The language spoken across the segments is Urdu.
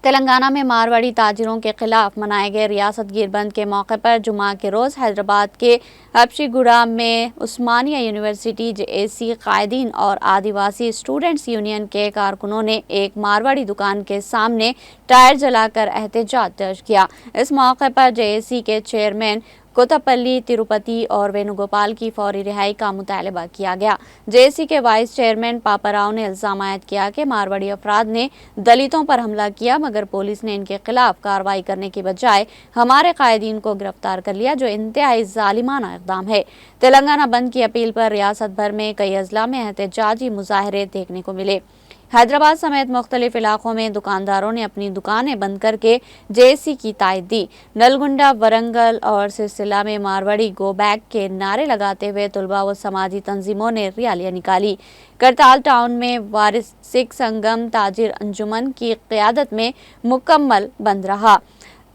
تلنگانہ میں مارواڑی تاجروں کے خلاف منائے گئے ریاست گیر بند کے موقع پر جمعہ کے روز حیدرآباد کے ہبشی گوڑہ میں عثمانیہ یونیورسٹی JAC قائدین اور آدیواسی اسٹوڈنٹس یونین کے کارکنوں نے ایک مارواڑی دکان کے سامنے ٹائر جلا کر احتجاج درج کیا۔ اس موقع پر JAC کے چیئرمین کوتاپلی تروپتی اور وینو گوپال کی فوری رہائی کا مطالبہ کیا گیا۔ JAC کے وائس چیئرمین پاپا راؤ نے الزام عائد کیا کہ مارواڑی افراد نے دلتوں پر حملہ کیا، مگر پولیس نے ان کے خلاف کارروائی کرنے کی بجائے ہمارے قائدین کو گرفتار کر لیا، جو انتہائی ظالمانہ اقدام ہے۔ تلنگانہ بند کی اپیل پر ریاست بھر میں کئی اضلاع میں احتجاجی مظاہرے دیکھنے کو ملے۔ حیدرآباد سمیت مختلف علاقوں میں دکانداروں نے اپنی دکانیں بند کر کے JAC کی تائید دی۔ نلگنڈا، ورنگل اور سرسلہ میں مارواڑی گو بیک کے نعرے لگاتے ہوئے طلباء و سماجی تنظیموں نے ریالیاں نکالی۔ کرتال ٹاؤن میں وارث سکھ سنگم تاجر انجمن کی قیادت میں مکمل بند رہا۔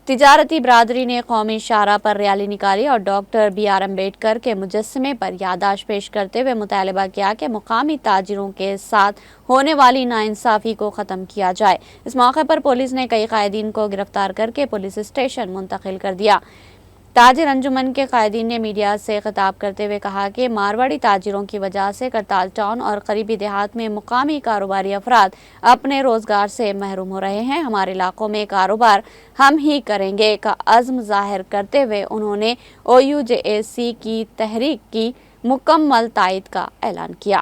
تجارتی برادری نے قومی شاہراہ پر ریلی نکالی اور ڈاکٹر BR امبیڈکر کے مجسمے پر یادداشت پیش کرتے ہوئے مطالبہ کیا کہ مقامی تاجروں کے ساتھ ہونے والی ناانصافی کو ختم کیا جائے۔ اس موقع پر پولیس نے کئی قائدین کو گرفتار کر کے پولیس اسٹیشن منتقل کر دیا۔ تاجر انجمن کے قائدین نے میڈیا سے خطاب کرتے ہوئے کہا کہ مارواڑی تاجروں کی وجہ سے کرتال ٹاؤن اور قریبی دیہات میں مقامی کاروباری افراد اپنے روزگار سے محروم ہو رہے ہیں۔ ہمارے علاقوں میں کاروبار ہم ہی کریں گے کا عزم ظاہر کرتے ہوئے انہوں نے OU JAC کی تحریک کی مکمل تائید کا اعلان کیا۔